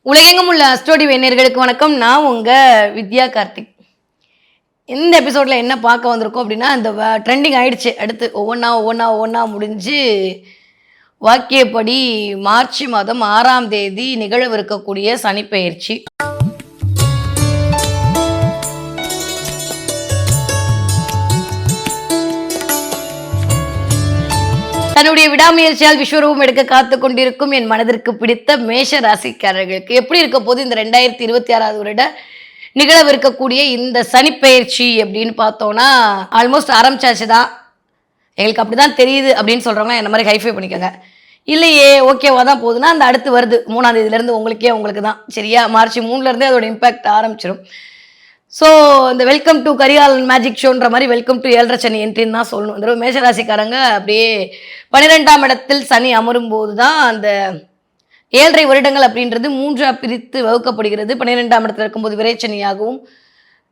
உலகெங்கும் உள்ள அஸ்ட்ரோடி நேயர்களுக்கு வணக்கம். நான் உங்க வித்யா கார்த்திக். இந்த எபிசோட்ல என்ன பார்க்க வந்திருக்கோம் அப்படின்னா, இந்த ட்ரெண்டிங் ஆயிடுச்சு. அடுத்து ஒவ்வொன்றா முடிஞ்சு வாக்கியப்படி மார்ச் மாதம் 6ஆம் தேதி நிகழவிருக்கக்கூடிய சனிப்பெயர்ச்சி. தன்னுடைய விடாமுயற்சியால் விஸ்வரூபம் எடுக்க காத்து கொண்டிருக்கும் என் மனதிற்கு பிடித்த மேஷ ராசிக்காரர்களுக்கு எப்படி இருக்க போது இந்த 2026 வருட நிகழவிருக்கக்கூடிய இந்த சனிப்பெயர்ச்சி அப்படின்னு பார்த்தோம்னா, ஆல்மோஸ்ட் ஆரம்பிச்சாச்சு தான். எங்களுக்கு அப்படிதான் தெரியுது அப்படின்னு சொல்றவங்க என்ன மாதிரி ஹைஃபை பண்ணிக்கோங்க. இல்லையே ஓகேவா தான் போகுதுன்னா அந்த அடுத்து வருது 3ஆம் தேதியிலேருந்து உங்களுக்கு தான் சரியா. மார்ச் 3லேருந்தே அதோட இம்பேக்ட் ஆரம்பிச்சிடும். ஸோ இந்த வெல்கம் டு கரிகால் மேஜிக் ஷோன்ற மாதிரி வெல்கம் டு 7.5 சனி என்ட்ரின்னு தான் சொல்லணும். இந்த மேஷராசிக்காரங்க அப்படியே 12ஆம் இடத்தில் சனி அமரும் போது தான் அந்த 7.5 வருடங்கள் அப்படின்றது 3ஆக பிரித்து வகுக்கப்படுகிறது. 12ஆம் இடத்துல இருக்கும்போது விரைச்சனியாகவும்,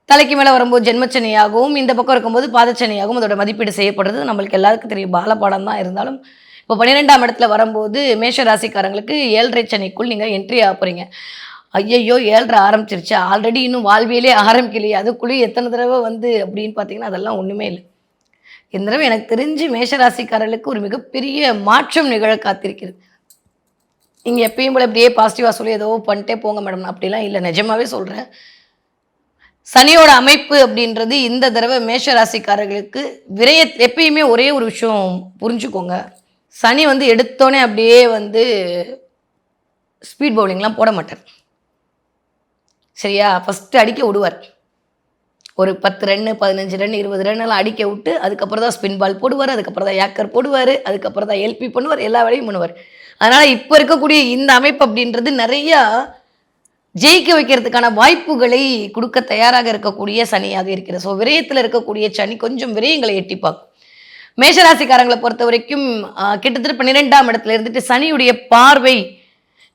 தலைக்கு மேலே வரும்போது ஜென்மச்சனியாகவும், இந்த பக்கம் இருக்கும்போது பாதச்சனியாகவும் அதோட மதிப்பீடு செய்யப்படுறது நம்மளுக்கு எல்லாருக்கும் தெரியும். பாலப்பாடம் தான் இருந்தாலும் இப்போ 12ஆம் இடத்துல வரும்போது மேஷ ராசிக்காரங்களுக்கு 7.5 சனிக்குள் நீங்கள் என்ட்ரி ஆக போகிறீங்க. ஐயையோ 7.5 ஆரம்பிச்சிருச்சு, ஆல்ரெடி இன்னும் வாழ்வியலே ஆரம்பிக்கலையே, அதுக்குள்ளேயே எத்தனை தடவை அப்படின்னு பார்த்தீங்கன்னா அதெல்லாம் ஒன்றுமே இல்லை. இந்த தடவை எனக்கு தெரிஞ்சு மேஷராசிக்காரர்களுக்கு ஒரு மிகப்பெரிய மாற்றம் நிகழ காத்திருக்கிறது. நீங்கள் எப்பயும் போல இப்படியே பாசிட்டிவாக சொல்லி ஏதோ பண்ணிட்டே போங்க மேடம், அப்படிலாம் இல்லை, நிஜமாவே சொல்கிறேன். சனியோட அமைப்பு அப்படின்றது இந்த தடவை மேஷராசிக்காரர்களுக்கு எப்பயுமே ஒரே ஒரு விஷயம் புரிஞ்சுக்கோங்க. சனி எடுத்தோடனே அப்படியே ஸ்பீட் பவுலிங்லாம் போட மாட்டார் சரியா. ஃபஸ்ட்டு அடிக்க விடுவார். ஒரு 10 ரன்னு 15 ரன் 20 ரன்னெல்லாம் அடிக்க விட்டு அதுக்கப்புறம் தான் ஸ்பின் பால் போடுவார், அதுக்கப்புறம் தான் ஏக்கர் போடுவார், அதுக்கப்புறம் தான் எல்பி பண்ணுவார், எல்லா வேலையும் பண்ணுவார். அதனால் இப்போ இருக்கக்கூடிய இந்த அமைப்பு அப்படின்றது நிறையா ஜெயிக்க வைக்கிறதுக்கான வாய்ப்புகளை கொடுக்க தயாராக இருக்கக்கூடிய சனியாக இருக்கிறது. ஸோ விரயத்தில் இருக்கக்கூடிய சனி கொஞ்சம் விரயங்களை எட்டி பார்க்கும். மேஷராசிக்காரங்களை பொறுத்த வரைக்கும் கிட்டத்தட்ட 12ஆம் இடத்துல இருந்துட்டு சனியுடைய பார்வை,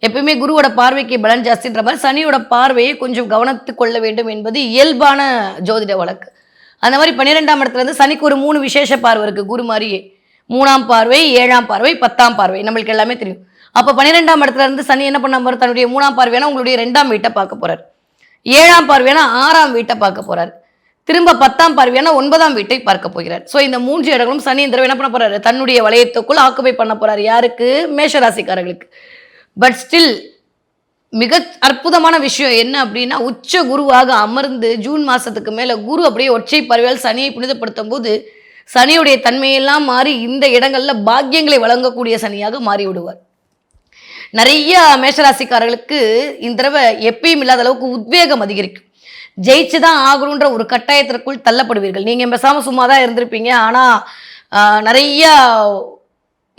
எப்பயுமே குருவோட பார்வைக்கு பலன் ஜாஸ்தின்ற மாதிரி சனியோட பார்வையை கொஞ்சம் கவனித்து கொள்ள வேண்டும் என்பது இயல்பான ஜோதிட வழக்கு. அந்த மாதிரி 12ஆம் இடத்துல இருந்து சனிக்கு ஒரு 3 விசேஷ பார்வை இருக்குது குரு மாதிரியே. 3ஆம் பார்வை, 7ஆம் பார்வை, 10ஆம் பார்வை, நம்மளுக்கு எல்லாமே தெரியும். அப்போ 12ஆம் இடத்துல இருந்து சனி என்ன பண்ண போறார், தன்னுடைய 3ஆம் பார்வையான உங்களுடைய 2ஆம் வீட்டை பார்க்க போறார், 7ஆம் பார்வையான 6ஆம் வீட்டை பார்க்க போறார், திரும்ப 10ஆம் பார்வையான 9ஆம் வீட்டை பார்க்க போகிறார். ஸோ இந்த 3 இடங்களும் சனி இந்த தடவை என்ன பண்ண போறாரு, தன்னுடைய வளையத்துக்குள் ஆக்குபை பண்ண போறார். யாருக்கு? மேஷராசிக்காரர்களுக்கு. பட் ஸ்டில் மிக அற்புதமான விஷயம் என்ன அப்படின்னா, உச்ச குருவாக அமர்ந்து ஜூன் மாதத்துக்கு மேலே குரு அப்படியே ஒற்றை பார்வையால் சனியை புனிதப்படுத்தும் போது சனியுடைய தன்மையெல்லாம் மாறி இந்த இடங்களில் பாக்கியங்களை வழங்கக்கூடிய சனியாக மாறி விடுவார். நிறைய மேஷராசிக்காரர்களுக்கு இந்த தடவை எப்பயும் இல்லாத அளவுக்கு உத்வேகம் அதிகரிக்கும். ஜெயிச்சு தான் ஆகணுன்ற ஒரு கட்டாயத்திற்குள் தள்ளப்படுவீர்கள். நீங்கள் பேசாமல் சும்மா தான் இருந்திருப்பீங்க, ஆனால் நிறைய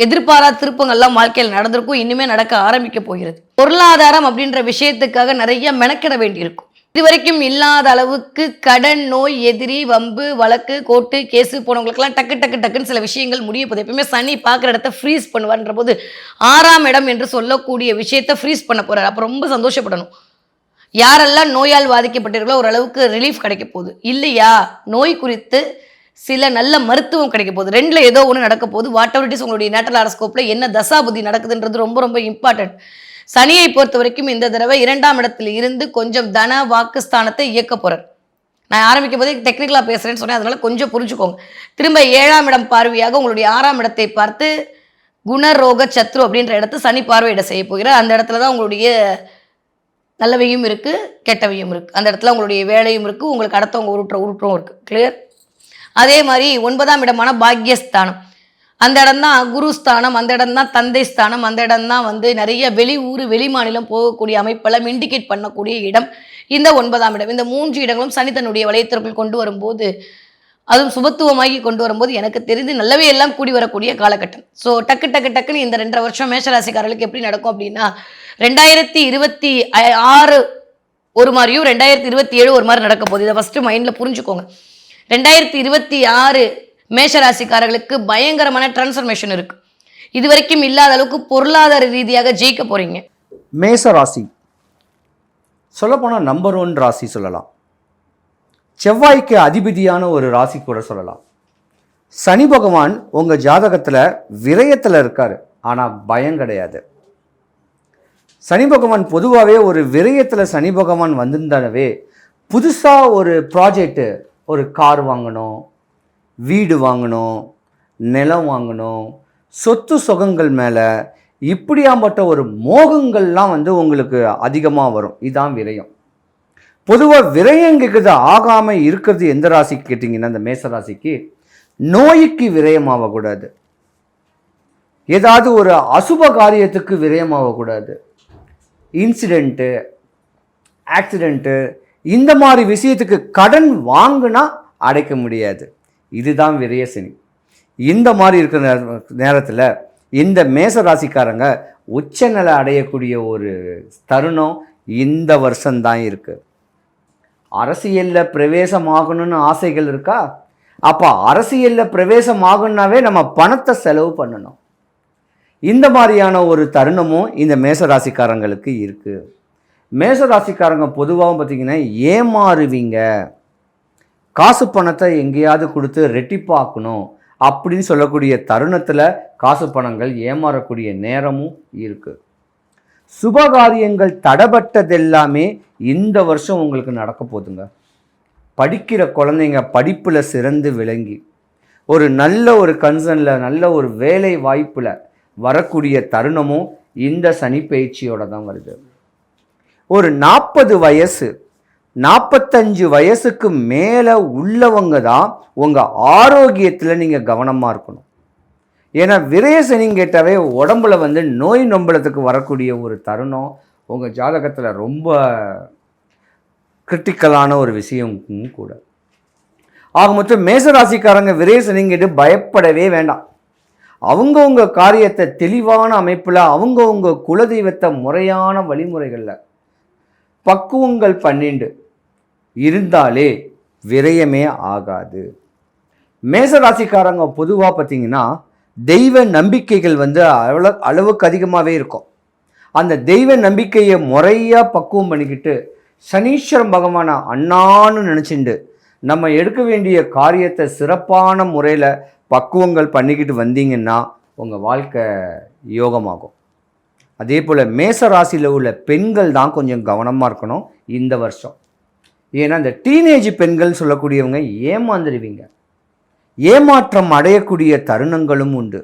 எதிர்பாராத திருப்பங்கள்லாம் வாழ்க்கையில் நடந்திருக்கும், இனிமே நடக்க ஆரம்பிக்க போகிறது. பொருளாதாரம் அப்படின்ற விஷயத்துக்காக நிறைய மெனக்கிட வேண்டியிருக்கும். இதுவரைக்கும் இல்லாத அளவுக்கு கடன், நோய், எதிரி, வம்பு, வழக்கு, கோர்ட்டு, கேஸு போனவங்களுக்கெல்லாம் டக்குன்னு சில விஷயங்கள் முடிய போகுது. எப்பயுமே சனி பார்க்குற இடத்த ஃப்ரீஸ் பண்ணுவார்ன்ற போது 6ஆம் இடம் என்று சொல்லக்கூடிய விஷயத்தை ஃப்ரீஸ் பண்ண போறார். அப்போ ரொம்ப சந்தோஷப்படணும். யாரெல்லாம் நோயால் பாதிக்கப்பட்டிருக்கோ ஓரளவுக்கு ரிலீஃப் கிடைக்க போகுது. இல்லையா நோய் குறித்து சில நல்ல மருத்துவம் கிடைக்க போகுது. 2ல் ஏதோ ஒன்று நடக்க போகுது. வாட் எவர் இட் இஸ், உங்களுடைய நேட்டல் ஹாரோஸ்கோப்ல என்ன தசாபுதி நடக்குதுன்றது ரொம்ப இம்பார்ட்டன்ட். சனியை பொறுத்த வரைக்கும் இந்த தடவை 2ஆம் இடத்துல இருந்து கொஞ்சம் தன வாக்குஸ்தானத்தை இயக்க போறார். நான் ஆரம்பிக்கும் போதே டெக்னிக்கலாக பேசுறேன்னு சொன்னேன், அதனால கொஞ்சம் புரிஞ்சுக்கோங்க. திரும்ப 7ஆம் இடம் பார்வையாக உங்களுடைய 6ஆம் இடத்தை பார்த்து குணரோக சத்ரு அப்படின்ற இடத்த சனி பார்வையிட செய்ய போகிறார். அந்த இடத்துல தான் உங்களுடைய நல்லவையும் இருக்கு, கெட்டவையும் இருக்கு. அந்த இடத்துல உங்களுடைய வேலையும் இருக்கு, உங்களுக்கு அடுத்தவங்க உருட்டுறவும் இருக்கு. கிளியர்? அதே மாதிரி 9ஆம் இடமான பாக்யஸ்தானம், அந்த இடம் தான் குருஸ்தானம், அந்த இடம் தான் தந்தை ஸ்தானம், அந்த இடம் தான் நிறைய வெளியூர் வெளி மாநிலம் போகக்கூடிய அமைப்பெல்லாம் இண்டிகேட் பண்ணக்கூடிய இடம் இந்த 9ஆம் இடம். இந்த 3 இடங்களும் சனி தன்னுடைய வளையத்திற்குள் கொண்டு வரும்போது, அதுவும் சுபத்துவமாகி கொண்டு வரும்போது எனக்கு தெரிந்து நல்லவே எல்லாம் கூடி வரக்கூடிய காலகட்டம். ஸோ டக்குன்னு இந்த 2.5 வருஷம் மேஷராசிக்காரர்களுக்கு எப்படி நடக்கும் அப்படின்னா, 2026 ஒரு மாதிரியும் 2027 ஒரு மாதிரி நடக்க போகுது. இதை ஃபஸ்ட்டு மைண்டில் புரிஞ்சுக்கோங்க. 2026 மேஷராசிக்காரர்களுக்கு பயங்கரமான டிரான்ஸ்ஃபர்மேஷன் இருக்கு. இது வரைக்கும் இல்லாத அளவுக்கு பொருளாதார ரீதியாக ஜெயிக்க போறீங்க. மேஷராசி சொல்லப்போனால் நம்பர் 1 ராசி சொல்லலாம். செவ்வாய்க்கு அதிபதியான ஒரு ராசி கூட சொல்லலாம். சனி பகவான் உங்கள் ஜாதகத்தில் விரயத்தில் இருக்கார், ஆனால் பயம் கிடையாது. சனி பகவான் பொதுவாகவே ஒரு விரயத்தில் சனி பகவான் வந்திருந்தாலவே புதுசாக ஒரு ப்ராஜெக்ட்டு, ஒரு கார் வாங்கணும், வீடு வாங்கணும், நிலம் வாங்கணும், சொத்து சுகங்கள் மேலே இப்படியாம்பட்ட ஒரு மோகங்கள்லாம் வந்து உங்களுக்கு அதிகமாக வரும். இதுதான் விரயம். பொதுவாக விரயங்கிறது ஆகாமல் இருக்கிறது எந்த ராசிக்கு கேட்டிங்கன்னா இந்த மேச ராசிக்கு நோய்க்கு விரயமாகக்கூடாது, ஏதாவது ஒரு அசுப காரியத்துக்கு விரயமாகக்கூடாது, இன்சிடெண்ட்டு, ஆக்சிடெண்ட்டு, இந்த மாதிரி விஷயத்துக்கு கடன் வாங்கினா அடைக்க முடியாது. இதுதான் விரய சனி. இந்த மாதிரி இருக்கிற நேரத்தில் இந்த மேச ராசிக்காரங்க உச்சநிலை அடையக்கூடிய ஒரு தருணம் இந்த வருஷம்தான் இருக்குது. அரசியலில் பிரவேசமாகணும்னு ஆசைகள் இருக்கா? அப்போ அரசியலில் பிரவேசமாகணுன்னாவே நம்ம பணத்தை செலவு பண்ணணும். இந்த மாதிரியான ஒரு தருணமும் இந்த மேசராசிக்காரங்களுக்கு இருக்குது. மேசராசிக்காரங்க பொதுவாக பார்த்திங்கன்னா ஏமாறுவீங்க, காசு பணத்தை எங்கேயாவது கொடுத்து ரெட்டிப்பாக்கணும் அப்படின்னு சொல்லக்கூடிய தருணத்தில் காசு பணங்கள் ஏமாறக்கூடிய நேரமும் இருக்குது. சுபகாரியங்கள் தடைபட்டதெல்லாமே இந்த வருஷம் உங்களுக்கு நடக்க போகுதுங்க. படிக்கிற குழந்தைங்க படிப்பில் சிறந்து விளங்கி ஒரு நல்ல ஒரு கன்சர்னில் நல்ல ஒரு வேலை வாய்ப்பில் வரக்கூடிய தருணமும் இந்த சனி பயிற்சியோட தான் வருது. ஒரு 40 வயசு 45 வயசுக்கு மேலே உள்ளவங்க தான் உங்கள் ஆரோக்கியத்தில் நீங்கள் கவனமாக இருக்கணும். ஏன்னா விரய சனின்னு கேட்டாவே உடம்புல வந்து நோய் நொம்பலத்துக்கு வரக்கூடிய ஒரு தருணம் உங்கள் ஜாதகத்தில் ரொம்ப கிரிட்டிக்கலான ஒரு விஷயம் கூட. ஆக மொத்தம் மேசராசிக்காரங்க விரய சனின்னு கேட்டு பயப்படவே வேண்டாம். அவங்கவுங்க காரியத்தை தெளிவான அமைப்பில் அவங்கவுங்க குலதெய்வத்தை முறையான வழிமுறைகளில் பக்குவங்கள் பண்ணிண்டு இருந்தாலே விரயமே ஆகாது. மேசராசிக்காரங்க பொதுவாக பார்த்திங்கன்னா தெய்வ நம்பிக்கைகள் வந்து அளவுக்கு அதிகமாகவே இருக்கும். அந்த தெய்வ நம்பிக்கையை முறையாக பக்குவம் பண்ணிக்கிட்டு சனீஸ்வரன் பகவானை அண்ணான்னு நினச்சிண்டு நம்ம எடுக்க வேண்டிய காரியத்தை சிறப்பான முறையில் பக்குவங்கள் பண்ணிக்கிட்டு வந்தீங்கன்னா உங்கள் வாழ்க்கை யோகமாகும். அதே போல் மேச ராசியில் உள்ள பெண்கள் தான் கொஞ்சம் கவனமாக இருக்கணும் இந்த வருஷம். ஏன்னா இந்த டீனேஜ் பெண்கள் சொல்லக்கூடியவங்க ஏமாந்துடுவீங்க, ஏமாற்றம் அடையக்கூடிய தருணங்களும் உண்டு.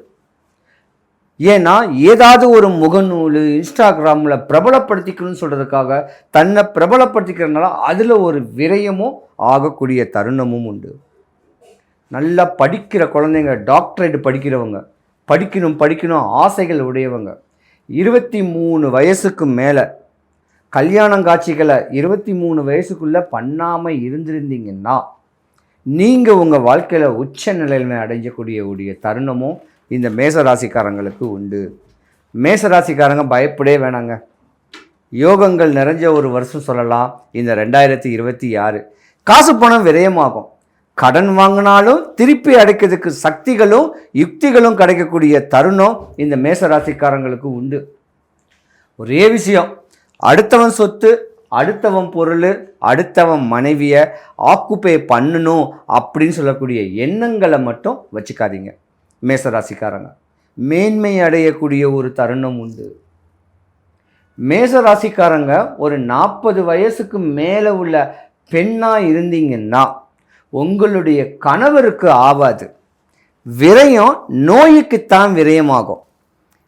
ஏன்னா ஏதாவது ஒரு முகநூல் இன்ஸ்டாகிராமில் பிரபலப்படுத்திக்கணும்னு சொல்கிறதுக்காக தன்னை பிரபலப்படுத்திக்கிறதுனால அதில் ஒரு விரயமும் ஆகக்கூடிய தருணமும் உண்டு. நல்லா படிக்கிற குழந்தைங்க, டாக்டரேட் படிக்கிறவங்க, படிக்கணும் ஆசைகள் உடையவங்க, 23 வயசுக்கு மேலே கல்யாணம் காட்சிகளை 23 வயசுக்குள்ளே பண்ணாமல் இருந்திருந்தீங்கன்னா நீங்கள் உங்கள் வாழ்க்கையில் உச்ச நிலைமை அடைஞ்சக்கூடிய தருணமும் இந்த மேசராசிக்காரங்களுக்கு உண்டு. மேசராசிக்காரங்க பயப்படவே வேணாங்க. யோகங்கள் நிறைஞ்ச ஒரு வருஷம் சொல்லலாம் இந்த 2026. காசு பணம் விரயமாகும். கடன் வாங்கினாலும் திருப்பி அடைக்கிறதுக்கு சக்திகளும் யுக்திகளும் கிடைக்கக்கூடிய தருணம் இந்த மேசராசிக்காரங்களுக்கு உண்டு. ஒரே விஷயம், அடுத்தவன் சொத்து, அடுத்தவன் பொருள், அடுத்தவன் மனைவியை ஆக்குப்பை பண்ணணும் அப்படின்னு சொல்லக்கூடிய எண்ணங்களை மட்டும் வச்சுக்காதீங்க. மேசராசிக்காரங்க மேன்மை அடையக்கூடிய ஒரு தருணம் உண்டு. மேசராசிக்காரங்க ஒரு 40 வயசுக்கு மேலே உள்ள பெண்ணாக இருந்தீங்கன்னா உங்களுடைய கணவருக்கு ஆகாது. விரயம் நோய்க்குத்தான் விரயமாகும்.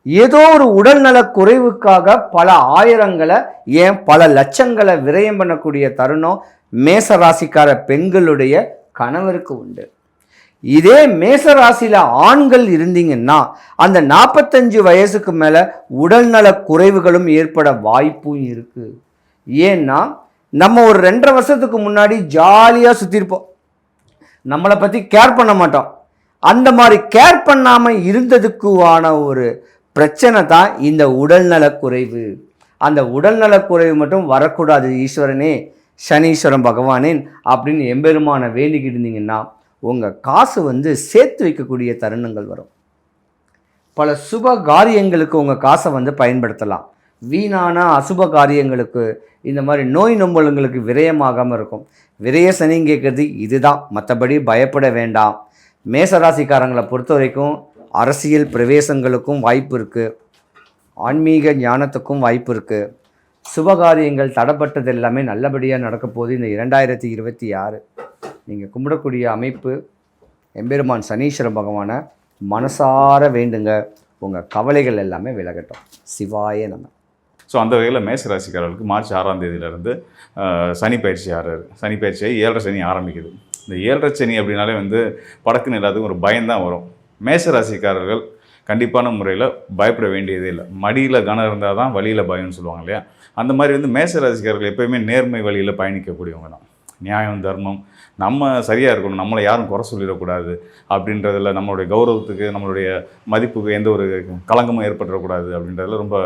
ஏதோ ஒரு உடல்நல குறைவுக்காக பல ஆயிரங்களை ஏன் பல லட்சங்களை விரயம் பண்ணக்கூடிய தருணம் மேசராசிக்கார பெண்களுடைய கணவருக்கு உண்டு. இதே மேசராசியில் ஆண்கள் இருந்தீங்கன்னா அந்த 45 வயசுக்கு மேலே உடல்நல குறைவுகளும் ஏற்பட வாய்ப்பும் இருக்குது. ஏன்னா நம்ம ஒரு 2.5 வருஷத்துக்கு முன்னாடி ஜாலியாக சுற்றிருப்போம், நம்மளை பற்றி கேர் பண்ண மாட்டோம். அந்த மாதிரி கேர் பண்ணாமல் இருந்ததுக்குவான ஒரு பிரச்சனை தான் இந்த உடல்நலக்குறைவு. அந்த உடல்நலக்குறைவு மட்டும் வரக்கூடாது ஈஸ்வரனே, சனீஸ்வரன் பகவானேன் அப்படின்னு எம்பெருமான வேண்டிக்கிட்டு இருந்தீங்கன்னா உங்கள் காசு வந்து சேர்த்து வைக்கக்கூடிய தருணங்கள் வரும். பல சுப காரியங்களுக்கு உங்கள் காசை வந்து பயன்படுத்தலாம். வீணான அசுப காரியங்களுக்கு, இந்த மாதிரி நோய் நொம்பலங்களுக்கு விரயமாகாமல் இருக்கும். விரய சனின்னு கேட்குறது இதுதான், மற்றபடி பயப்பட வேண்டாம். மேசராசிக்காரங்களை பொறுத்த வரைக்கும் அரசியல் பிரவேசங்களுக்கும் வாய்ப்பு இருக்குது. ஆன்மீக ஞானத்துக்கும் வாய்ப்பு இருக்குது. சுபகாரியங்கள் தடைப்பட்டது எல்லாமே நல்லபடியாக நடக்க போகுது. இந்த 2026 நீங்கள் கும்பிடக்கூடிய அமைப்பு எம்பெருமான் சனீஸ்வர பகவானை மனசார வேண்டுங்க. உங்கள் கவலைகள் எல்லாமே விலகட்டும். சிவாய நம. ஸோ அந்த வகையில் மேஷ ராசிக்காரர்களுக்கு மார்ச் 6ஆம் தேதியிலேருந்து சனி பயிற்சி ஆறாரு. சனி பயிற்சியாகி 7.5 சனி ஆரம்பிக்குது. இந்த 7.5 சனி அப்படின்னாலே வந்து படக்குன்னு எல்லாத்துக்கும் ஒரு பயம்தான் வரும். மேஷ ராசிக்காரர்கள் கண்டிப்பான முறையில் பயப்பட வேண்டியதே இல்லை. மடியில் கனம் இருந்தால் தான் வழியில் பயம்னு சொல்லுவாங்க இல்லையா? அந்த மாதிரி வந்து மேஷ ராசிக்காரர்கள் எப்போயுமே நேர்மை வழியில் பயணிக்கக்கூடியவங்க தான். நியாயம், தர்மம், நம்ம சரியாக இருக்கணும், நம்மளை யாரும் குறை சொல்லிடக்கூடாது அப்படின்றதில், நம்மளுடைய கௌரவத்துக்கு, நம்மளுடைய மதிப்புக்கு எந்த ஒரு களங்கமும் ஏற்பட்டுறக்கூடாது அப்படின்றதில் ரொம்ப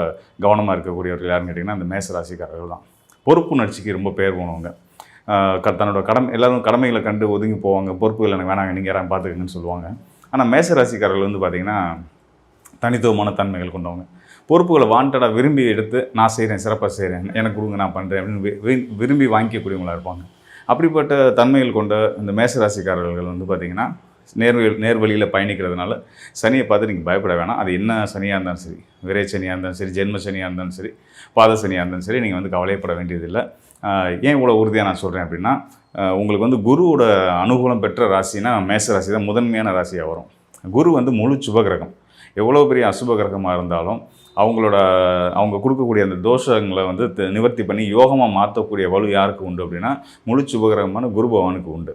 கவனமாக இருக்கக்கூடியவர்கள் யாருன்னு கேட்டிங்கன்னா அந்த மேஷ ராசிக்காரர்கள் தான். பொறுப்புணர்ச்சிக்கு ரொம்ப பேர் போனவங்க. தன்னோட எல்லோரும் கடமைகளை கண்டு ஒதுங்கி போவாங்க. பொறுப்புகள் எனக்கு வேணாங்க, நீங்கள் யாரும் பார்த்துக்கங்கன்னு சொல்லுவாங்க. ஆனால் மேஷ ராசிக்காரர்கள் வந்து பார்த்திங்கன்னா தனித்துவமான தன்மைகள் கொண்டவங்க. பொறுப்புகளை வாண்டடாக விரும்பி எடுத்து நான் செய்கிறேன், சிறப்பாக செய்கிறேன், எனக்கு கொடுங்க, நான் பண்ணுறேன் அப்படின்னு விரும்பி வாங்கிக்கக்கூடியவங்களாக இருப்பாங்க. அப்படிப்பட்ட தன்மைகள் கொண்ட இந்த மேசராசிக்காரர்கள் வந்து பார்த்திங்கன்னா நேர்வழியில் பயணிக்கிறதுனால சனியை பார்த்து நீங்கள் பயப்பட வேணாம். அது என்ன சனியாக இருந்தாலும் சரி, விரை சனியாக இருந்தாலும் சரி, ஜென்ம சனியாக இருந்தாலும் சரி, பாத சனியாக இருந்தாலும் சரி, நீங்கள் வந்து கவலைப்பட வேண்டியதில்லை. ஏன் இவ்வளோ உறுதியாக நான் சொல்கிறேன் அப்படின்னா, உங்களுக்கு வந்து குருவோட அனுகூலம் பெற்ற ராசினா மேச ராசி தான் முதன்மையான ராசியாக வரும். குரு வந்து முழு சுபகிரகம். எவ்வளோ பெரிய அசுப கிரகமாக இருந்தாலும் அவங்க கொடுக்கக்கூடிய அந்த தோஷங்களை வந்து நிவர்த்தி பண்ணி யோகமாக மாற்றக்கூடிய வலு யாருக்கு உண்டு அப்படின்னா முழு சுபகிரகமான குரு பகவானுக்கு உண்டு.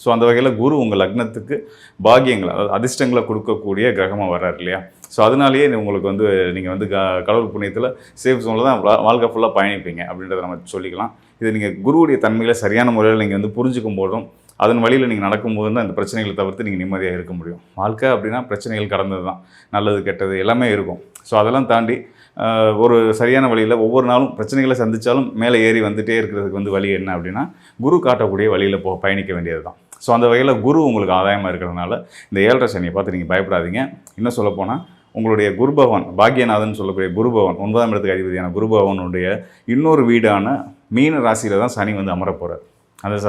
ஸோ அந்த வகையில் குரு உங்கள் லக்னத்துக்கு பாக்கியங்களை, அதாவது அதிர்ஷ்டங்களை கொடுக்கக்கூடிய கிரகமாக வர்றாரு இல்லையா? ஸோ அதனாலேயே உங்களுக்கு வந்து நீங்கள் வந்து கடவுள் புண்ணியத்தில் சேஃப் ஜோனில் தான் வாழ்க்கை ஃபுல்லாக பயணிப்பீங்க அப்படின்றத நம்ம சொல்லிக்கலாம். இது நீங்கள் குருவுடைய தன்மையில் சரியான முறையில் நீங்கள் வந்து புரிஞ்சுக்கும் போதும் அதன் வழியில் நீங்கள் நடக்கும்போது தான் இந்த பிரச்சனைகளை தவிர்த்து நீங்கள் நிம்மதியாக இருக்க முடியும். வாழ்க்கை அப்படின்னா பிரச்சனைகள் கடந்தது தான், நல்லது கெட்டது எல்லாமே இருக்கும். ஸோ அதெல்லாம் தாண்டி ஒரு சரியான வழியில் ஒவ்வொரு நாளும் பிரச்சனைகளை சந்தித்தாலும் மேலே ஏறி வந்துகிட்டே இருக்கிறதுக்கு வந்து வழி என்ன அப்படின்னா குரு காட்டக்கூடிய வழியில் பயணிக்க வேண்டியது தான். ஸோ அந்த வகையில் குரு உங்களுக்கு ஆதாயமாக இருக்கிறதுனால இந்த 7.5 சனியை பார்த்து நீங்கள் பயப்படாதீங்க. இன்னும் சொல்லப்போனால் உங்களுடைய குரு பகவான், பாக்யநாதன் சொல்லக்கூடிய குரு பகவான், 9ஆம் இடத்துக்கு அதிபதியான குரு பகவானுடைய இன்னொரு வீடான மீன ராசியில் தான் சனி வந்து அமர போகிறார்.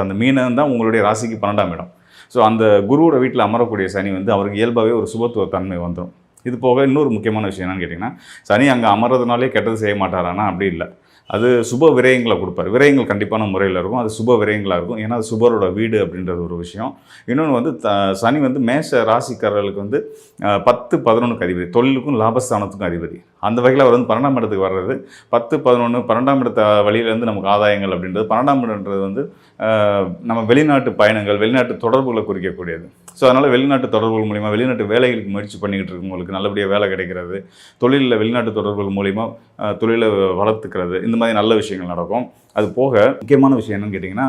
அந்த மீனம் தான் உங்களுடைய ராசிக்கு 12ஆம் இடம். ஸோ அந்த குருவோட வீட்டில் அமரக்கூடிய சனி வந்து அவருக்கு இயல்பாகவே ஒரு சுபத்துவ தன்மை வந்துடும். இது போக இன்னொரு முக்கியமான விஷயம் என்னன்னு கேட்டிங்கன்னா, சனி அங்கே அமர்றதுனாலே கெட்டது செய்ய மாட்டாரானா அப்படி இல்லை. அது சுப விரயங்களை கொடுப்பார். விரயங்கள் கண்டிப்பான முறையில் இருக்கும். அது சுப விரயங்களாக இருக்கும். ஏன்னா அது சுபரோட வீடு அப்படின்றது ஒரு விஷயம். இன்னொன்று வந்து சனி வந்து மேஷ ராசிக்காரர்களுக்கு வந்து 10, 11க்கு அதிபதி, தொழிலுக்கும் லாபஸ்தானத்துக்கும் அதிபதி. அந்த வகையில் அவர் வந்து 12ஆம் இடத்துக்கு வர்றது 10, 11, 12ஆம் இடத்த வழியிலேருந்து நமக்கு ஆதாயங்கள் அப்படின்றது. 12ஆம் இடன்றது வந்து நம்ம வெளிநாட்டு பயணங்கள், வெளிநாட்டு தொடர்புகளை குறிக்கக்கூடியது. ஸோ அதனால் வெளிநாட்டு தொடர்புகள் மூலிமா வெளிநாட்டு வேலைகளுக்கு முயற்சி பண்ணிக்கிட்டு இருக்கவங்களுக்கு நல்லபடியாக வேலை கிடைக்கிறது. தொழிலில் வெளிநாட்டு தொடர்புகள் மூலிமா தொழிலை வளர்த்துக்கிறது, இந்த மாதிரி நல்ல விஷயங்கள் நடக்கும். அது போக முக்கியமான விஷயம் என்னென்னு கேட்டிங்கன்னா,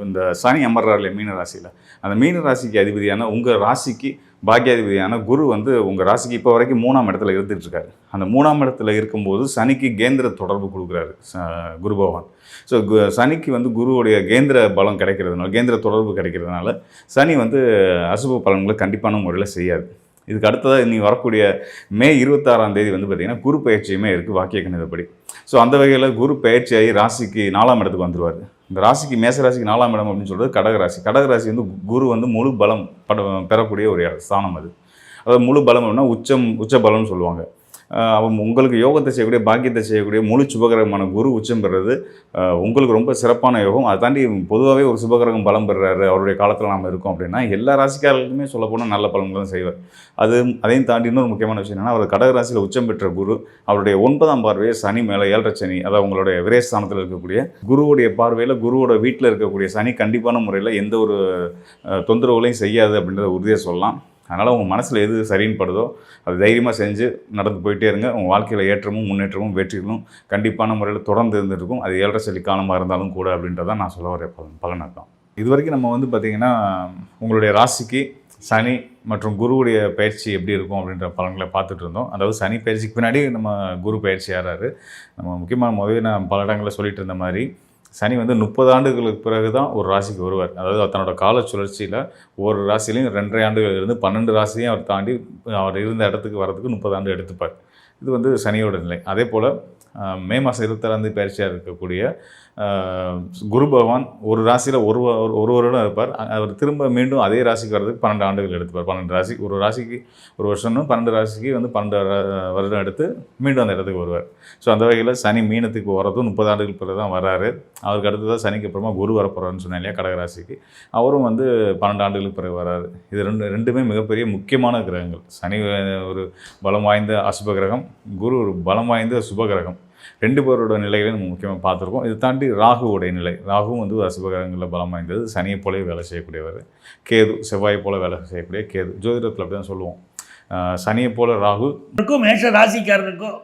இந்த சனி அமர்றார் இல்லையா மீன ராசியில், அந்த மீன ராசிக்கு அதிபதியான உங்கள் ராசிக்கு பாக்கியாதிபதியான குரு வந்து உங்கள் ராசிக்கு இப்போ வரைக்கும் 3ஆம் இடத்துல இருந்துகிட்ருக்காரு. அந்த 3ஆம் இடத்துல இருக்கும்போது சனிக்கு கேந்திர தொடர்பு கொடுக்குறாரு குரு பகவான். ஸோ சனிக்கு வந்து குருவுடைய கேந்திர பலம் கிடைக்கிறதுனால, கேந்திர தொடர்பு கிடைக்கிறதுனால சனி வந்து அசுப பலன்களை கண்டிப்பான முறையில் செய்யாது. இதுக்கு அடுத்ததாக நீ வரக்கூடிய மே 26ஆம் தேதி வந்து பார்த்திங்கன்னா குரு பயிற்சியுமே இருக்குது வாக்கிய கணிதப்படி. ஸோ அந்த வகையில் குரு பயிற்சியாகி ராசிக்கு 4ஆம் இடத்துக்கு வந்துடுவார். இந்த ராசிக்கு மேச ராசிக்கு 4ஆம் இடம் அப்படின்னு சொல்கிறது கடகராசி. கடகராசி வந்து குரு வந்து முழு பலம் பெறக்கூடிய ஒரு ஸ்தானம். அதாவது முழு பலம் அப்படின்னா உச்ச பலம்னு சொல்லுவாங்க. அவன் உங்களுக்கு யோகத்தை செய்யக்கூடிய, பாக்கியத்தை செய்யக்கூடிய முழு சுபகிரகமான குரு உச்சம் பெறுறது உங்களுக்கு ரொம்ப சிறப்பான யோகம். அதை தாண்டி பொதுவாகவே ஒரு சுபகிரகம் பலம் பெறுறாரு, அவருடைய காலத்தில் நாம் இருக்கோம் அப்படின்னா எல்லா ராசிக்காரர்களுக்குமே சொல்லப்போனால் நல்ல பலன்கள் தான் செய்வார். அதையும் தாண்டி இன்னொரு முக்கியமான விஷயம் என்னென்னா, அவர் கடகராசியில் உச்சம் பெற்ற குரு அவருடைய 9ஆம் பார்வையை சனி மேலே 7.5 சனி, அதாவது உங்களுடைய விரயஸ்தானத்தில் இருக்கக்கூடிய குருவுடைய பார்வையில் குருவோட வீட்டில் இருக்கக்கூடிய சனி கண்டிப்பான முறையில் எந்த ஒரு தொந்தரவுகளையும் செய்யாது அப்படின்றத உறுதியாக சொல்லலாம். அதனால் உங்கள் மனசில் எது சரின்னு படுதோ அது தைரியமாக செஞ்சு நடந்து போயிட்டே இருங்க. உங்கள் வாழ்க்கையில் ஏற்றமும் முன்னேற்றமும் வெற்றிகளும் கண்டிப்பான முறையில் தொடர்ந்து இருந்துருக்கும். அது 7.5 சனி காலமாக இருந்தாலும் கூட அப்படின்றதான் நான் சொல்ல வர பலனர்த்தம். இது வரைக்கும் நம்ம வந்து பார்த்திங்கன்னா உங்களுடைய ராசிக்கு சனி மற்றும் குருவுடைய பயிற்சி எப்படி இருக்கும் அப்படின்ற பலன்களை பார்த்துட்டு இருந்தோம். அதாவது சனி பயிற்சிக்கு பின்னாடி நம்ம குரு பயிற்சி ஆகிறாரு. நம்ம முக்கியமாக முதல்ல நான் பல இடங்களில் சொல்லிட்டு இருந்த மாதிரி சனி வந்து 30 ஆண்டுகளுக்கு பிறகு தான் ஒரு ராசிக்கு வருவார். அதாவது தன்னோட கால சுழற்சியில் ஒவ்வொரு ராசிலையும் 2.5 ஆண்டுகள் இருந்து 12 ராசியும் அவர் தாண்டி அவர் இருந்த இடத்துக்கு வரதுக்கு 30 ஆண்டு எடுத்துப்பார். இது வந்து சனியோட நிலை. அதே போல் மே மாதம் 26ஆம் தேதி பயிற்சியாக இருக்கக்கூடிய குரு பகவான் ஒரு ராசியில் ஒரு வருடம் இருப்பார். அவர் திரும்ப மீண்டும் அதே ராசிக்கு வர்றதுக்கு 12 ஆண்டுகள் எடுத்துப்பார். 12 ராசி, ஒரு ராசிக்கு ஒரு வருஷம்னு 12 ராசிக்கு வந்து 12 வருடம் எடுத்து மீண்டும் அந்த இடத்துக்கு வருவார். ஸோ அந்த வகையில் சனி மீனத்துக்கு வர்றதும் 30 ஆண்டுகள் பிறகு தான் வர்றாரு. அவருக்கு அடுத்து தான் சனிக்கு அப்புறமா குரு வரப்போகிறான்னு சொன்னேன் இல்லையா, கடகராசிக்கு. அவரும் வந்து 12 ஆண்டுகளுக்கு பிறகு வர்றாரு. இது ரெண்டுமே மிகப்பெரிய முக்கியமான கிரகங்கள். சனி ஒரு பலம் வாய்ந்த அசுப கிரகம், குரு ஒரு பலம் வாய்ந்த சுப கிரகம். 2 பேரோட நிலைகளையும் நம்ம முக்கியமாக பார்த்துருக்கோம். இதை தாண்டி ராகுவோடைய நிலை, ராகுவும் வந்து அசுபகிரகங்களில் பலம் வாய்ந்தது. சனியை போலவே வேலை செய்யக்கூடியவர். கேது செவ்வாயை போல வேலை செய்யக்கூடிய கேது. ஜோதிடத்தில் அப்படி தான் சொல்லுவோம். சனியை போல ராகு. மேஷ ராசிக்காரருக்கும்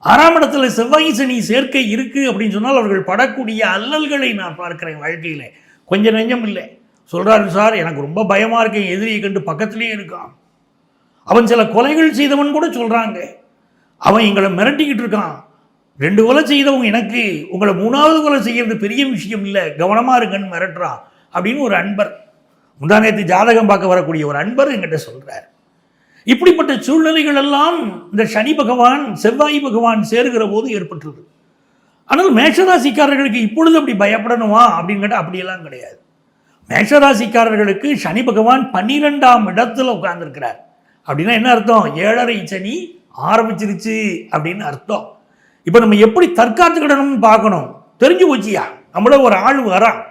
6ஆம் இடத்துல செவ்வாய் சனி சேர்க்கை இருக்குது அப்படின்னு சொன்னால் அவர்கள் படக்கூடிய அல்லல்களை நான் பார்க்குறேன் வாழ்க்கையில். கொஞ்சம் நெஞ்சம் இல்லை. சொல்கிறாரு, சார் எனக்கு ரொம்ப பயமாக இருக்கேன், எதிரியை கண்டு பக்கத்துலேயே இருக்கான், அவன் சில கொலைகள் செய்தவன் கூட சொல்கிறாங்க, அவன் எங்களை மிரட்டிக்கிட்டு இருக்கான், 2 கொலை செய்தவங்க எனக்கு, உங்களை 3ஆவது கொலை செய்கிறது பெரிய விஷயம் இல்லை, கவனமாக இருக்குன்னு மிரட்டுறான் அப்படின்னு ஒரு அன்பர், முந்தானேத்து ஜாதகம் பார்க்க வரக்கூடிய ஒரு அன்பர் என்கிட்ட சொல்கிறார். இப்படிப்பட்ட சூழ்நிலைகள் எல்லாம் இந்த சனி பகவான் செவ்வாய் பகவான் சேருகிற போது ஏற்பட்டுருது. ஆனால் மேஷராசிக்காரர்களுக்கு இப்பொழுது அப்படி பயப்படணுமா அப்படின்னு கேட்டால் அப்படியெல்லாம் கிடையாது. மேஷராசிக்காரர்களுக்கு சனி பகவான் 12ஆம் இடத்துல உட்கார்ந்துருக்கிறார். அப்படின்னா என்ன அர்த்தம்? 7.5 சனி ஆரம்பிச்சிருச்சு அப்படின்னு அர்த்தம். இப்போ நம்ம எப்படி தற்காத்துக்கிடணும்னு பார்க்கணும். தெரிஞ்சு போச்சியா, நம்மள ஒரு ஆள் வரான்,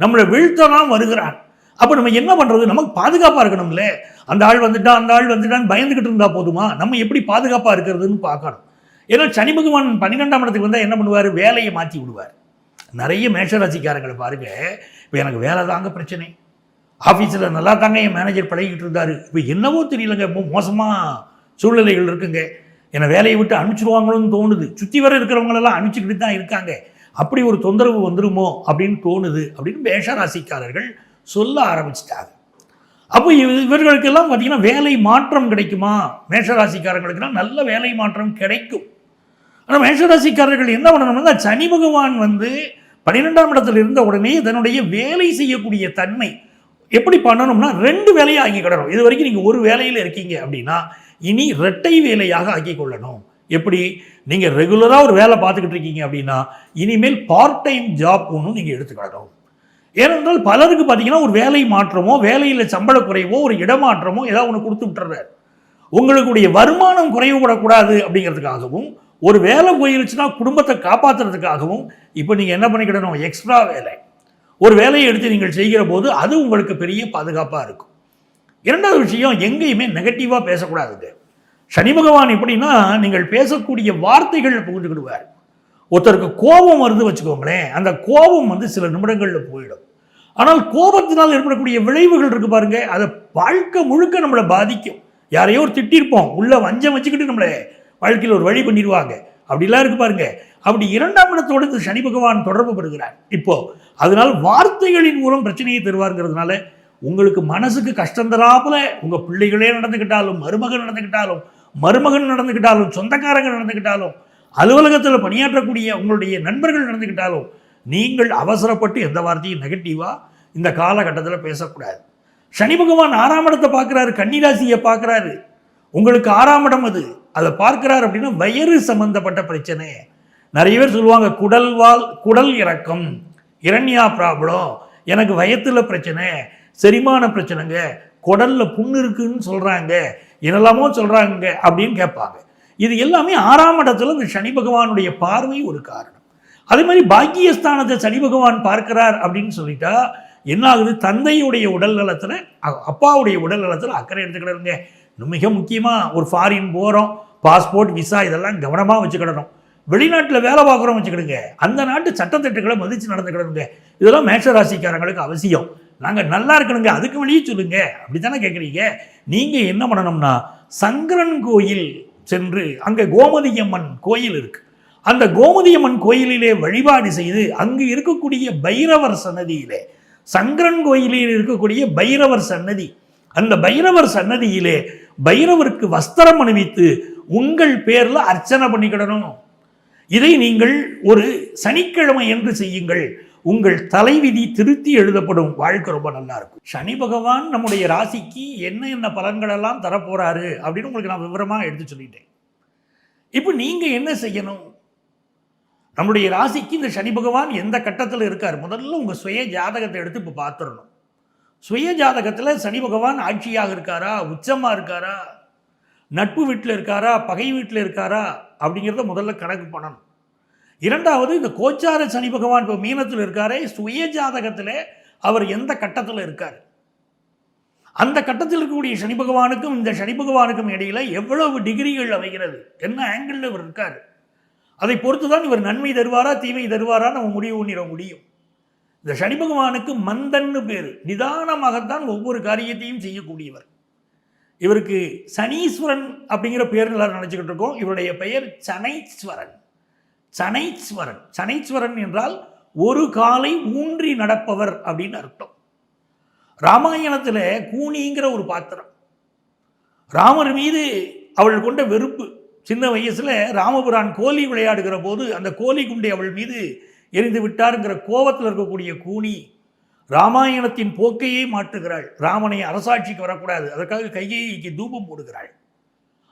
நம்மளை வீழ்த்ததான் வருகிறான். அப்போ நம்ம என்ன பண்ணுறது? நமக்கு பாதுகாப்பாக இருக்கணும்ல. அந்த ஆள் வந்துட்டான், அந்த ஆள் வந்துட்டான்னு பயந்துக்கிட்டு இருந்தால் போதுமா? நம்ம எப்படி பாதுகாப்பாக இருக்கிறதுன்னு பார்க்கணும். ஏன்னா சனி பகவான் 12ஆம் இடத்துக்கு வந்தால் என்ன பண்ணுவார்? வேலையை மாற்றி விடுவார். நிறைய மேஷராசிக்காரங்களை பாருங்க, இப்போ எனக்கு வேலை தாங்க பிரச்சனை, ஆஃபீஸில் நல்லா தாங்க என் மேனேஜர் பழகிக்கிட்டு இருந்தார், இப்போ என்னவோ தெரியலங்க, ரொம்ப மோசமாக சூழ்நிலைகள் இருக்குங்க, என்னை வேலையை விட்டு அனுப்பிச்சிடுவாங்களோன்னு தோணுது, சுற்றி வர இருக்கிறவங்களெல்லாம் அனுப்பிச்சிக்கிட்டு தான் இருக்காங்க, அப்படி ஒரு தொந்தரவு வந்துருமோ அப்படின்னு தோணுது அப்படின்னு மேஷராசிக்காரர்கள் சொல்ல ஆரம்பிச்சிட்டாங்க. அப்போ இவர்களுக்கெல்லாம் பார்த்தீங்கன்னா வேலை மாற்றம் கிடைக்குமா? மேஷராசிக்காரர்களுக்கெல்லாம் நல்ல வேலை மாற்றம் கிடைக்கும். ஆனால் மேஷராசிக்காரர்கள் என்ன பண்ணணும்னா, சனி பகவான் வந்து 12ஆம் இடத்துல இருந்த உடனே தன்னுடைய வேலை செய்யக்கூடிய தன்மை எப்படி பண்ணணும்னா 2 வேலையை ஆக்கிக்கிடணும். இது வரைக்கும் நீங்கள் ஒரு வேலையில் இருக்கீங்க அப்படின்னா இனி 2 வேலையாக ஆக்கி கொள்ளணும். எப்படி? நீங்கள் ரெகுலராக ஒரு வேலை பார்த்துக்கிட்டு இருக்கீங்க அப்படின்னா இனிமேல் பார்ட் டைம் ஜாப் ஒன்றும் நீங்கள் எடுத்துக்கிடணும். ஏனென்றால் பலருக்கு பார்த்தீங்கன்னா ஒரு வேலை மாற்றமோ, வேலையில் சம்பள குறைவோ, ஒரு இடமாற்றமோ ஏதாவது ஒன்று கொடுத்து விட்டுறாரு. உங்களுடைய வருமானம் குறைவுபடக்கூடாது அப்படிங்கிறதுக்காகவும், ஒரு வேலை போயிருச்சுன்னா குடும்பத்தை காப்பாற்றுறதுக்காகவும் இப்போ நீங்கள் என்ன பண்ணிக்கிடணும்? எக்ஸ்ட்ரா வேலை, ஒரு வேலையை எடுத்து நீங்கள் செய்கிற போது அது உங்களுக்கு பெரிய பாதுகாப்பாக இருக்கும். 2வது விஷயம், எங்கேயுமே நெகட்டிவாக பேசக்கூடாதுங்க. சனி பகவான் எப்படின்னா, நீங்கள் பேசக்கூடிய வார்த்தைகள் புகுந்துக்கிடுவார். ஒருத்தருக்கு கோபம் வருது வச்சுக்கோங்களேன், அந்த கோபம் வந்து சில நிமிடங்களில் போயிடும். ஆனால் கோபத்தினால் ஏற்படக்கூடிய விளைவுகள் இருக்கு பாருங்க, அதை வாழ்க்கை முழுக்க நம்மளை பாதிக்கும். யாரையோ ஒரு திட்டிருப்போம், உள்ள வஞ்சம் வச்சுக்கிட்டு நம்மளை வாழ்க்கையில் ஒரு வழி பண்ணிடுவாங்க, அப்படிலாம் இருக்கு பாருங்க. அப்படி 2ஆம் இடத்தோடு இந்த சனி பகவான் தொடர்பு பெறுகிறார் இப்போ. அதனால் வார்த்தைகளின் மூலம் பிரச்சனையை தருவாருங்கிறதுனால உங்களுக்கு மனசுக்கு கஷ்டம் தராப்புல உங்கள் பிள்ளைகளே நடந்துக்கிட்டாலும், மருமகன் நடந்துக்கிட்டாலும், மருமகன் நடந்துக்கிட்டாலும், சொந்தக்காரங்க நடந்துக்கிட்டாலும், அலுவலகத்தில் பணியாற்றக்கூடிய உங்களுடைய நண்பர்கள் நடந்துக்கிட்டாலும் நீங்கள் அவசரப்பட்டு எந்த வார்த்தையும் நெகட்டிவாக இந்த காலகட்டத்தில் பேசக்கூடாது. சனி பகவான் 6ஆம் இடத்தை பார்க்குறாரு, கன்னிராசியை பார்க்குறாரு, உங்களுக்கு 6ஆம் இடம் அது, அதை பார்க்குறாரு அப்படின்னா வயிறு சம்பந்தப்பட்ட பிரச்சனை. நிறைய பேர் சொல்லுவாங்க குடல் இறக்கம், இரண்யா ப்ராப்ளம், எனக்கு வயத்தில் பிரச்சனை, செரிமான பிரச்சனைங்க, குடலில் புண்ணு இருக்குன்னு சொல்கிறாங்க, என்னெல்லாமோ சொல்கிறாங்க அப்படின்னு கேட்பாங்க. இது எல்லாமே 6ஆம் இடத்துல இந்த சனி பகவானுடைய பார்வை ஒரு காரணம். அதே மாதிரி பாக்கியஸ்தானத்தை சனி பகவான் பார்க்கிறார் அப்படின்னு சொல்லிட்டா என்ன ஆகுது? தந்தையுடைய உடல் நலத்தில், அப்பாவுடைய உடல் நலத்தில் அக்கறை எடுத்துக்கிடுங்க. மிக முக்கியமாக ஒரு ஃபாரின் போகிறோம், பாஸ்போர்ட், விசா இதெல்லாம் கவனமாக வச்சுக்கிடணும். வெளிநாட்டில் வேலை பார்க்குறோம் வச்சுக்கிடுங்க, அந்த நாட்டு சட்டத்திட்டங்களை மதித்து நடந்துக்கிடணுங்க. இதெல்லாம் மேஷராசிக்காரங்களுக்கு அவசியம். நாங்கள் நல்லா இருக்கணுங்க, அதுக்கு வெளியே சொல்லுங்க, அப்படி தானே கேட்குறீங்க. நீங்கள் என்ன பண்ணணும்னா, சங்கரன் கோயில் சென்று அங்கே கோமதியம்மன் கோயில் இருக்கு, அந்த கோமதியம்மன் கோயிலிலே வழிபாடு செய்து அங்கு இருக்கக்கூடிய பைரவர் சன்னதியிலே, சங்கரன் கோயிலில் இருக்கக்கூடிய பைரவர் சன்னதி, அந்த பைரவர் சன்னதியிலே பைரவருக்கு வஸ்திரம் அணிவித்து உங்கள் பேர்ல அர்ச்சனை பண்ணிக்கிடணும். இதை நீங்கள் ஒரு சனிக்கிழமை என்று செய்யுங்கள். உங்கள் தலைவிதி திருத்தி எழுதப்படும், வாழ்க்கை ரொம்ப நல்லா இருக்கும். சனி பகவான் நம்முடைய ராசிக்கு என்ன பலன்களெல்லாம் தரப்போறாரு அப்படின்னு உங்களுக்கு நான் விவரமாக எடுத்து சொல்லிட்டேன். இப்போ நீங்க என்ன செய்யணும்? நம்முடைய ராசிக்கு இந்த சனி பகவான் எந்த கட்டத்தில் இருக்கார்? முதல்ல உங்கள் சுய ஜாதகத்தை எடுத்து இப்போ பார்த்துடணும். சுய ஜாதகத்தில் சனி பகவான் ஆட்சியாக இருக்காரா, உச்சமாக இருக்காரா, நட்பு வீட்டில் இருக்காரா, பகை வீட்டில் இருக்காரா அப்படிங்கிறத முதல்ல கணக்கு பண்ணணும். இரண்டாவது, இந்த கோச்சார சனி பகவான் இப்போ மீனத்தில் இருக்காரே, சுய ஜாதகத்தில் அவர் எந்த கட்டத்தில் இருக்கார்? அந்த கட்டத்தில் இருக்கக்கூடிய சனி பகவானுக்கும் இந்த சனி பகவானுக்கும் இடையில எவ்வளவு டிகிரிகள் அமைகிறது, என்ன ஆங்கிளில் இவர் இருக்கார், அதை பொறுத்து தான் இவர் நன்மை தருவாரா தீமை தருவாரா நம்ம முடிவு பண்ணிட முடியும். இந்த சனி பகவானுக்கு மந்தன்னு பேர். நிதானமாகத்தான் ஒவ்வொரு காரியத்தையும் செய்யக்கூடியவர். இவருக்கு சனீஸ்வரன் அப்படிங்கிற பேர் எல்லாரும் நினச்சிக்கிட்டு இருக்கோம். இவருடைய பெயர் சனைஸ்வரன். சனைஸ்வரன், சனைஸ்வரன் என்றால் ஒரு காலை ஊன்றி நடப்பவர் அப்படின்னு அர்த்தம். ராமாயணத்தில் கூனிங்கிற ஒரு பாத்திரம், ராமர் மீது அவள் கொண்ட வெறுப்பு. சின்ன வயசில் ராமபுரான் கோலி விளையாடுகிற போது அந்த கோலி குண்டை அவள் மீது எரிந்து விட்டாருங்கிற கோபத்தில் இருக்கக்கூடிய கூனி ராமாயணத்தின் போக்கையே மாற்றுகிறாள். ராமனை அரசாட்சிக்கு வரக்கூடாது, அதற்காக கைகேயிக்கு தூபம் போடுகிறாள்.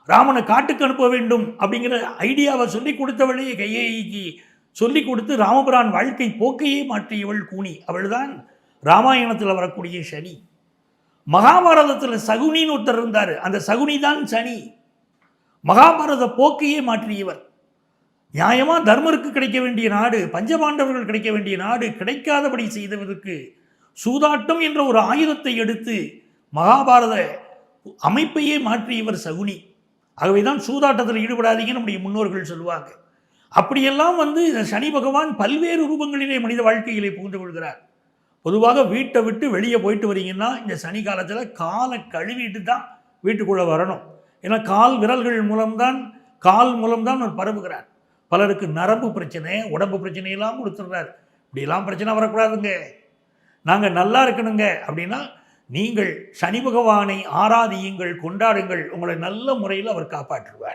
ராமனை காட்டுக்கு அனுப்ப வேண்டும் அப்படிங்கிற ஐடியாவை சொல்லிக் கொடுத்தவளே கைகேயிக்கு சொல்லிக் கொடுத்து ராமபுரான் வாழ்க்கை போக்கையே மாற்றியவள் கூனி. அவள்தான் ராமாயணத்தில் வரக்கூடிய சனி. மகாபாரதத்தில் சகுனின்னு ஒருத்தர் இருந்தார், அந்த சகுனி தான் சனி. மகாபாரத போக்கையே மாற்றியவர். நியாயமாக தர்மருக்கு கிடைக்க வேண்டிய நாடு, பஞ்சபாண்டவர்கள் கிடைக்க வேண்டிய நாடு கிடைக்காதபடி செய்தவருக்கு சூதாட்டம் என்ற ஒரு ஆயுதத்தை எடுத்து மகாபாரத அமைப்பையே மாற்றியவர் சகுனி. ஆகவே தான் சூதாட்டத்தில் ஈடுபடாதீங்கன்னு நம்முடைய முன்னோர்கள் சொல்லுவாங்க. அப்படியெல்லாம் இந்த சனி பகவான் பல்வேறு ரூபங்களிலே மனித வாழ்க்கையிலே புகுந்து கொள்கிறார். பொதுவாக வீட்டை விட்டு வெளியே போயிட்டு வரீங்கன்னா இந்த சனி காலத்தில் காலை கழுவிட்டு தான் வீட்டுக்குள்ளே வரணும். ஏன்னா கால் விரல்கள் மூலம்தான் அவர் பரவுகிறார். பலருக்கு நரம்பு பிரச்சனை, உடம்பு பிரச்சனையெல்லாம் கொடுத்துடுறார். இப்படியெல்லாம் பிரச்சனை வரக்கூடாதுங்க, நாங்கள் நல்லா இருக்கணுங்க அப்படின்னா நீங்கள் சனி பகவானை ஆராதியுங்கள், கொண்டாடுங்கள். உங்களை நல்ல முறையில் அவர் காப்பாற்றுவார்.